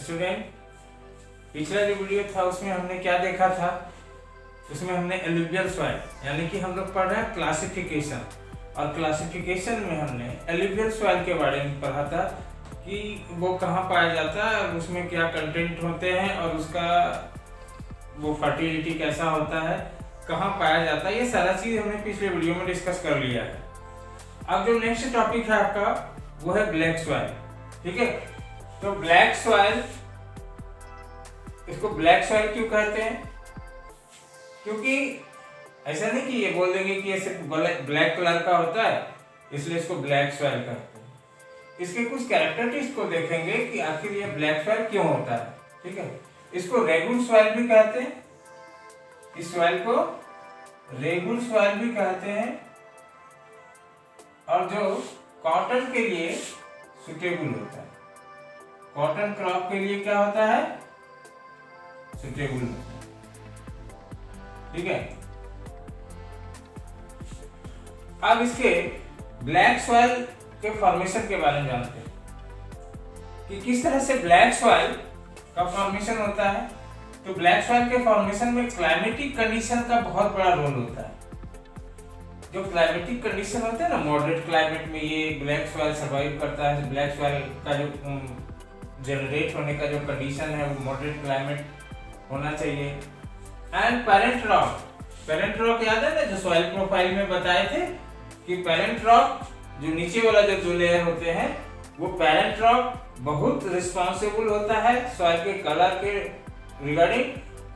Student, पिछला जो video था उसमें हमने क्या देखा था? उसमें हमने एलुवियल सॉइल यानी कि हम लोग पढ़ रहे हैं क्लासिफिकेशन, और क्लासिफिकेशन में हमने एलुवियल सॉइल के बारे में पढ़ा था कि वो कहाँ पाया जाता है और उसमें क्या कंटेंट होते हैं और उसका वो फर्टिलिटी कैसा होता है, कहाँ पाया जाता है, ये सारा चीज़ हमने पिछले वीडियो में डिस्कस कर लिया है। अब जो नेक्स्ट टॉपिक है आपका वो है ब्लैक सॉइल। ठीक है, तो ब्लैक सॉइल, इसको ब्लैक सॉइल क्यों कहते हैं? क्योंकि ऐसा नहीं कि ये बोल देंगे कि ये सिर्फ ब्लैक कलर का होता है इसलिए इसको ब्लैक सॉइल कहते हैं। इसके कुछ कैरेक्टरिस्टिक्स को देखेंगे कि आखिर ये ब्लैक सॉइल क्यों होता है। ठीक है, इसको रेगुल सॉइल भी कहते हैं, इस सॉइल को रेगुल सॉइल भी कहते हैं, और जो कॉटन के लिए सुटेबल होता है, कॉटन क्रॉप के लिए क्या होता है? सुटेबल होता है। ठीक है, अब इसके ब्लैक सॉइल के फॉर्मेशन के बारे में जानते हैं कि किस तरह से ब्लैक सॉइल का फॉर्मेशन होता है। तो ब्लैक सॉइल के फॉर्मेशन में क्लाइमेटिक कंडीशन का बहुत बड़ा रोल होता है। जो क्लाइमेटिक कंडीशन होते हैं ना, मॉडरेट क्लाइमेट में ये ब्लैक सॉइल सर्वाइव करता है। ब्लैक सॉइल का जो जनरेट होने का जो कंडीशन है वो मॉडरेट क्लाइमेट होना चाहिए। एंड पेरेंट रॉक याद है ना, जो सॉइल प्रोफाइल में बताए थे कि पेरेंट रॉक जो नीचे वाला जो दो लेयर होते हैं वो पेरेंट रॉक बहुत रिस्पॉन्सिबल होता है सॉइल के कलर के रिगार्डिंग,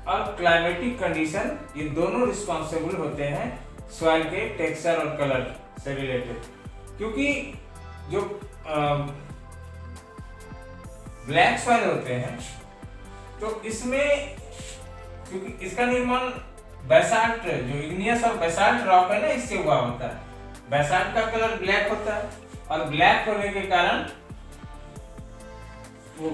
और क्लाइमेटिक कंडीशन, ये दोनों रिस्पॉन्सिबल होते हैं सॉइल के टेक्सचर और कलर से रिलेटेड। क्योंकि जो ब्लैक सॉइल होते हैं तो इसमें, क्योंकि इसका निर्माण बेसाल्ट, जो इग्नियस और बेसाल्ट रॉक है ना, इससे हुआ होता है। बेसाल्ट का कलर ब्लैक होता है और ब्लैक होने के कारण, वो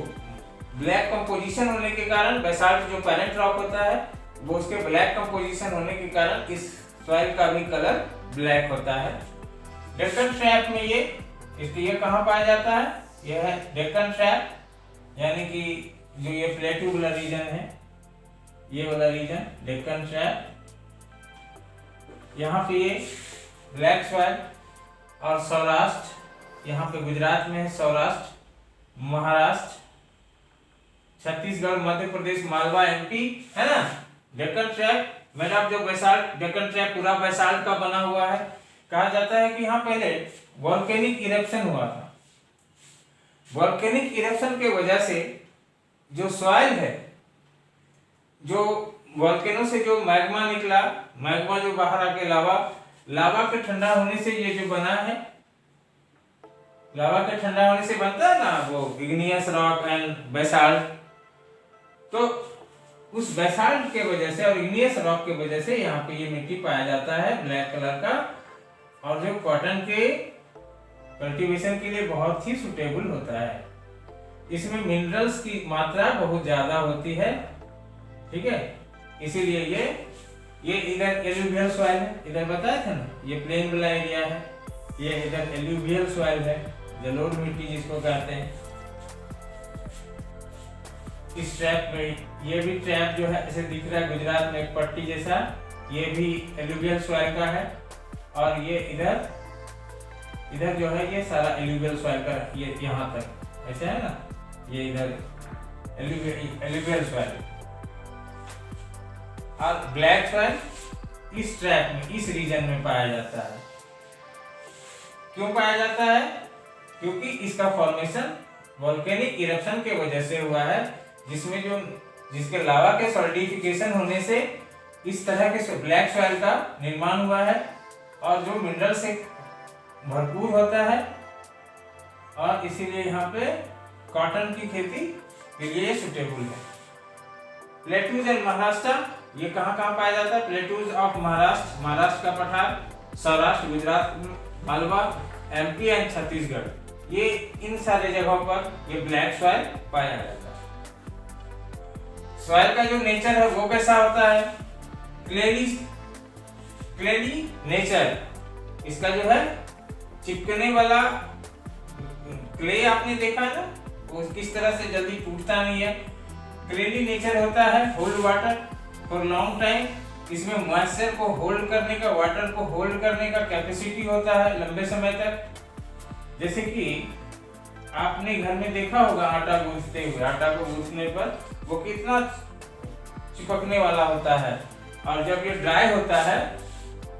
ब्लैक कंपोजिशन होने के कारण, बेसाल्ट जो पेरेंट रॉक होता है वो उसके ब्लैक कंपोजिशन होने के कारण इस सॉइल का भी कलर ब्लैक होता है। डेक्कन ट्रैप में ये कहाँ पाया जाता है? यह है डेक्कन ट्रैप, यानी कि जो ये प्लेटू वाला रीजन है, ये वाला रीजन डेक्कन ट्रैप, यहाँ पे ये ब्लैक सॉइल। और सौराष्ट्र, यहाँ पे गुजरात में है सौराष्ट्र, महाराष्ट्र, छत्तीसगढ़, मध्य प्रदेश, मालवा, एमपी, है ना। डेक्कन ट्रैप मेरा जो बेसाल्ट, डेक्कन ट्रैप पूरा बेसाल्ट का बना हुआ है। कहा जाता है कि यहाँ पहले वोल्केनिक इरप्शन हुआ था। वोल्केनिक इरप्शन के वजह से जो सॉइल है, जो वोल्केनो से जो मैग्मा निकला, मैग्मा जो बाहर आके लावा के ठंडा होने से ये जो बना है, लावा के ठंडा होने से बनता है ना वो इग्नियस रॉक एंड बेसाल्ट। तो उस बेसाल्ट के वजह से और इग्नियस रॉक के वजह से यहाँ पे ये मिट्टी पाया जाता है ब्लैक कलर का, और जो कॉटन के कल्टीवेशन के लिए बहुत ही सुटेबल होता है। इसमें मिनरल्स की मात्रा बहुत ज्यादा होती है। ठीक है, इसीलिए ये इधर एलुवियल सॉइल है, इधर बताया था ना, ये प्लेन वाला एरिया है, ये इधर एलुवियल सॉइल है, जलोढ़ मिट्टी जिसको कहते हैं। इस ट्रैप में ये भी ट्रैप जो है ऐसे दिख रहा है गुजरात में एक पट्टी जैसा, ये भी एलुवियल सॉइल का है। और ये इधर जो है ये सारा एलुवियल सॉइल का, ये यहाँ तक ऐसे है ना, ये इधर एलुवियल सॉइल। और ब्लैक सॉइल इस ट्रैप में, इस रीजन में पाया जाता है। क्यों पाया जाता है? क्योंकि इसका फॉर्मेशन वोल्केनिक इरप्शन के वजह से हुआ है, जिसके लावा के सॉलिडिफिकेशन होने से इस तरह के ब्लैक सॉइल का निर्माण हुआ है, और जो मिनरल से भरपूर होता है, और इसीलिए यहाँ पे कॉटन की खेती के लिए सुटेबल है। प्लेटूज एंड महाराष्ट्र, ये कहाँ पाया जाता है? प्लेटूज ऑफ महाराष्ट्र, महाराष्ट्र का पठार, सौराष्ट्र, गुजरात, मालवा, एमपी एंड छत्तीसगढ़, ये इन सारे जगहों पर ये ब्लैक सॉइल पाया जाता है। सॉइल का जो नेचर है वो कैसा होता है? क्लेली नेचर। इसका जो है चिपकने वाला क्ले आपने देखा है ना, वो किस तरह से जल्दी टूटता नहीं है। क्लेली नेचर होता है, hold water for long time. इसमें मॉइस्चर को होल्ड करने का, वाटर को होल्ड करने का कैपेसिटी होता है लंबे समय तक। जैसे कि आपने घर में देखा होगा आटा गूंथते हुए, आटा को गूंथने पर वो कितना चिपकने वाला होता है, और जब ये ड्राई होता है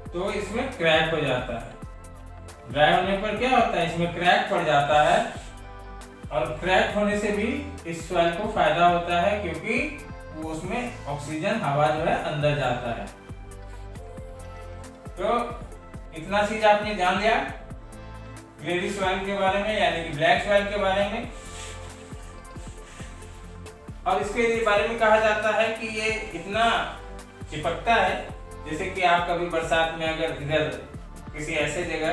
तो इसमें क्रैक हो जाता है। ड्राई होने पर क्या होता है, इसमें क्रैक पड़ जाता है, और क्रैक होने से भी इस सॉइल को फायदा होता है क्योंकि वो उसमें ऑक्सीजन, हवा जो है अंदर जाता है। तो इतना चीज आपने जान लिया क्लेरी सॉइल के बारे में, यानी कि ब्लैक सॉइल के बारे में। और इसके बारे में कहा जाता है कि ये इतना चिपकता है, जैसे कि आप कभी बरसात में अगर इधर किसी ऐसे जगह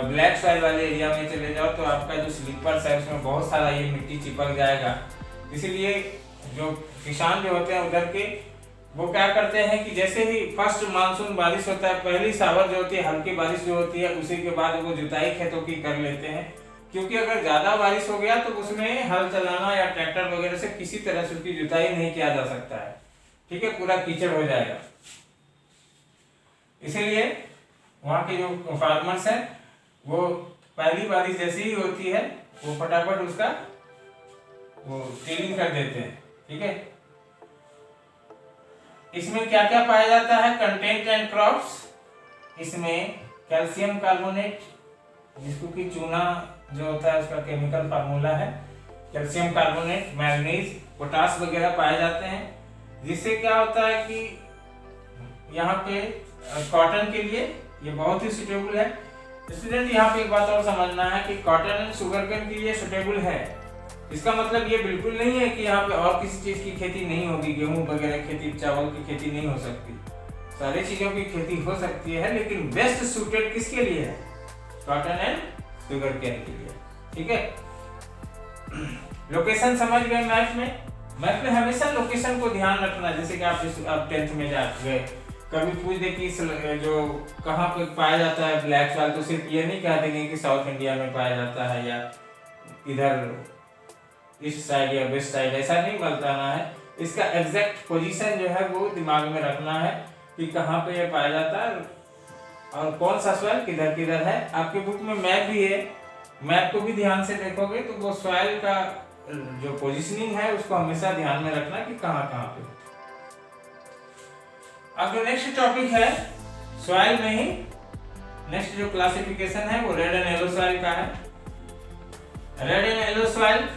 ब्लैक सॉइल वाले एरिया में चले जाओ तो आपका जो स्लीपर्स है उसमें बहुत सारा ये मिट्टी चिपक जाएगा। इसीलिए जो किसान जो होते हैं उधर के, वो क्या करते हैं कि जैसे ही फर्स्ट मानसून बारिश होता है, पहली सावर जो होती है, हल्की बारिश जो होती है, उसी के बाद वो जुताई खेतों की कर लेते हैं। क्योंकि अगर ज्यादा बारिश हो गया तो उसमें हल चलाना या ट्रैक्टर वगैरह से किसी तरह से उसकी जुताई नहीं किया जा सकता है, ठीक है, पूरा कीचड़ हो जाएगा। इसीलिए वहाँ के जो फार्मर्स हैं वो पहली बारिश जैसी ही होती है वो फटाफट उसका वो टिलिंग कर देते हैं, ठीक है। इसमें क्या क्या पाया जाता है, कंटेंट एंड क्रॉप्स। इसमें कैल्शियम कार्बोनेट, जिसको कि चूना जो होता है उसका केमिकल फार्मूला है, कैल्शियम कार्बोनेट, मैग्नीज, पोटास वगैरह पाए जाते हैं। जिससे क्या होता है कि यहाँ पे कॉटन के लिए ये बहुत ही सुटेबल है। स्टूडेंट यहाँ पे एक बात और समझना है कि कॉटन एंड शुगरकेन के लिए सुटेबल है। इसका मतलब ये बिल्कुल नहीं है कि यहाँ पे और किसी चीज की खेती नहीं होगी, गेहूं वगैरह खेती, चावल की खेती नहीं हो सकती, सारी चीजों की खेती हो सकती है, लेकिन बेस्ट सूटेड किसके लिए है, कॉटन एंड शुगरकेन के लिए, ठीक है। लोकेशन समझ गए मैप में। मैप में हमेशा लोकेशन को ध्यान रखना। जैसे कि आप 10th में जा गए, कभी पूछ दे कि जो कहाँ पे पाया जाता है ब्लैक सॉइल, तो सिर्फ ये नहीं कह देंगे कि साउथ इंडिया में पाया जाता है या इधर ईस्ट साइड या वेस्ट साइड, ऐसा नहीं बताना है। इसका एग्जैक्ट पोजीशन जो है वो दिमाग में रखना है कि कहाँ पे ये पाया जाता है और कौन सा सॉइल किधर किधर है। आपके बुक में मैप भी है, मैप को भी ध्यान से देखोगे तो वो सॉइल का जो पोजीशनिंग है उसको हमेशा ध्यान में रखना कि कहाँ कहाँ पे। अब जो नेक्स्ट टॉपिक है सॉइल में ही नेक्स्ट जो क्लासिफिकेशन है वो रेड एंड येलो सॉइल का है। रेड एंड येलो सॉइल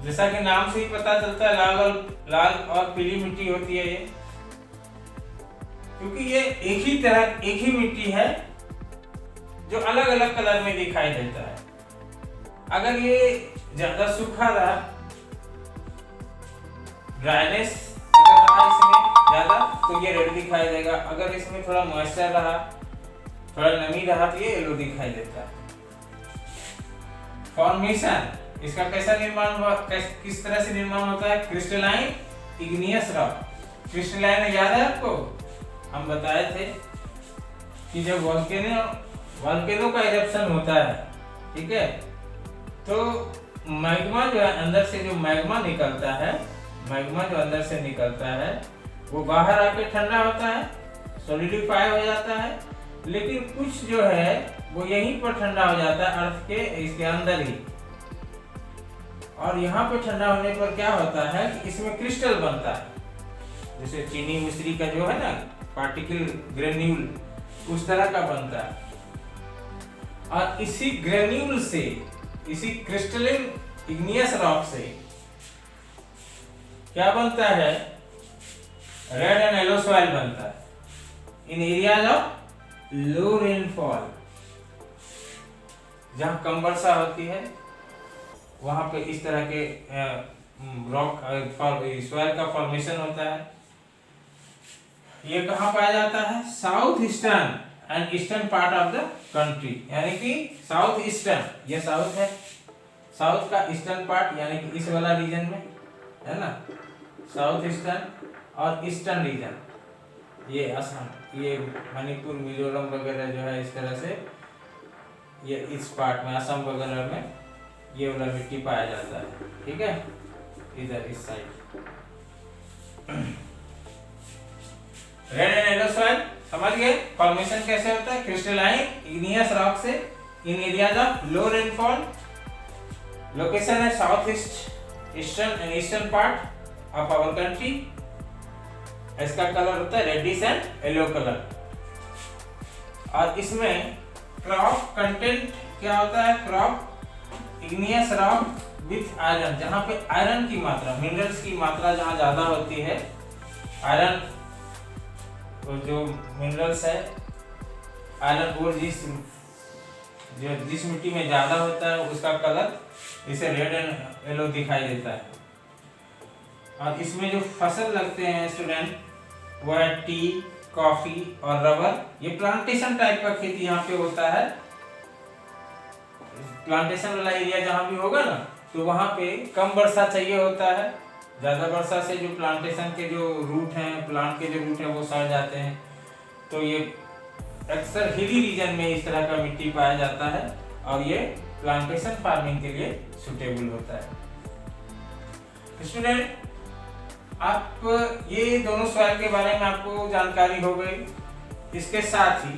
जैसा कि नाम से ही पता चलता है लाल और पीली मिट्टी होती है ये, क्योंकि ये एक ही मिट्टी है जो अलग अलग कलर में दिखाई देता है। अगर ये ज्यादा सूखा रहा, ड्राइनेस अगर रहा इसमें ज्यादा तो ये रेड दिखाई देगा। अगर इसमें थोड़ा मॉइस्चर रहा, थोड़ा नमी रहा तो ये येलो दिखाई देता है। फॉर्मेशन इसका कैसा निर्माण हुआ, किस तरह से निर्माण होता है, क्रिस्टलाइन इग्नियस रॉक। क्रिस्टलाइन याद है आपको, हम बताए थे कि जब वोल्केनो का इरप्शन होता है, ठीक है, तो मैग्मा जो है अंदर से, जो मैग्मा निकलता है, मैग्मा जो अंदर से निकलता है वो बाहर आके ठंडा होता है, सॉलिडिफाई हो जाता है, लेकिन कुछ जो है वो यहीं पर ठंडा हो जाता है अर्थ के इसके अंदर ही। और यहाँ पे ठंडा होने पर क्या होता है कि इसमें क्रिस्टल बनता है, जैसे चीनी मिश्री का जो है ना पार्टिकल ग्रेन्यूल, उस तरह का बनता है। और इसी ग्रेन्यूल से, इसी क्रिस्टलिन इग्नियस रॉक से क्या बनता है, रेड एंड येलो सॉइल बनता है इन एरियाज ऑफ लो रेनफॉल। जहां कम वर्षा होती है वहां पे इस तरह के रॉक सॉइल का फॉर्मेशन होता है। ये कहाँ पाया जाता है, south eastern and eastern part of the country, यानी कि साउथ ईस्टर्न, ये साउथ है, साउथ का ईस्टर्न पार्ट यानी कि इस वाला रीजन में है ना, साउथ ईस्टर्न और ईस्टर्न रीजन, ये असम, ये मणिपुर, मिजोरम वगैरह जो है इस तरह से ये इस पार्ट में असम वगैरह में ये वाला मिट्टी पाया जाता है, ठीक है, इधर इस side. Red and yellow soil समझ गए फॉर्मेशन कैसे होता है, क्रिस्टलाइन इग्नियस रॉक से in areas of low rainfall, location है south east eastern and eastern part of our country. इसका कलर होता है रेडिश एंड येलो कलर। और इसमें क्रॉप कंटेंट क्या होता है, crop igneous rock with iron, जहां पे आयरन की मात्रा, मिनरल्स की मात्रा जहां ज्यादा होती है, आयरन जो मिनरल्स है, आयरन और जिस मिट्टी में ज्यादा होता है उसका कलर इसे रेड एंड येलो दिखाई देता है। और इसमें जो फसल लगते हैं स्टूडेंट वो है टी, कॉफी और रबर। ये प्लांटेशन टाइप का खेती यहाँ पे होता है। प्लांटेशन वाला एरिया जहाँ भी होगा ना तो वहाँ पे कम वर्षा चाहिए होता है, ज्यादा वर्षा से जो प्लांटेशन के जो रूट हैं, प्लांट के जो रूट हैं वो सड़ जाते हैं। तो ये अक्सर हिली रीजन में इस तरह का मिट्टी पाया जाता है और ये प्लांटेशन फार्मिंग के लिए सुटेबल होता है। स्टूडेंट आप ये दोनों सॉइल के बारे में आपको जानकारी हो गई। इसके साथ ही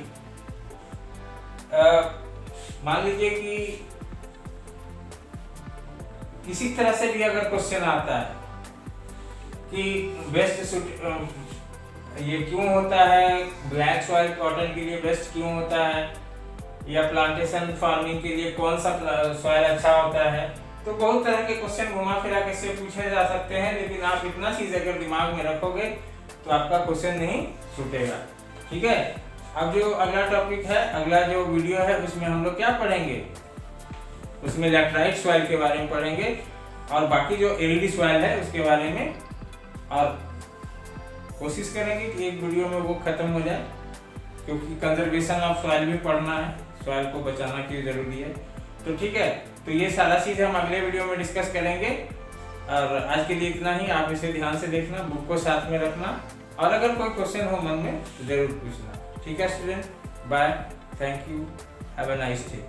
मान लीजिए कि किसी तरह से भी अगर क्वेश्चन आता है कि बेस्ट ये क्यों होता है, ब्लैक सॉइल कॉटन के लिए बेस्ट क्यों होता है, या प्लांटेशन फार्मिंग के लिए कौन सा सॉइल अच्छा होता है, तो बहुत तरह के क्वेश्चन घुमा फिरा के से पूछे जा सकते हैं। लेकिन आप इतना चीज अगर दिमाग में रखोगे तो आपका क्वेश्चन नहीं छूटेगा, ठीक है। अब जो अगला टॉपिक है, अगला जो वीडियो है उसमें हम लोग क्या पढ़ेंगे, उसमें लैटराइट सॉइल के बारे में पढ़ेंगे और बाकी जो एरिडी सॉइल है उसके बारे में, और कोशिश करेंगे कि एक वीडियो में वो खत्म हो जाए, क्योंकि कंजर्वेशन ऑफ सॉइल भी पढ़ना है, सॉइल को बचाना क्यों जरूरी है। तो ठीक है, तो ये सारा चीज हम अगले वीडियो में डिस्कस करेंगे। और आज के लिए इतना ही। आप इसे ध्यान से देखना, बुक को साथ में रखना, और अगर कोई क्वेश्चन हो मन में तो जरूर पूछना, ठीक है student. Bye, thank you, have a nice day.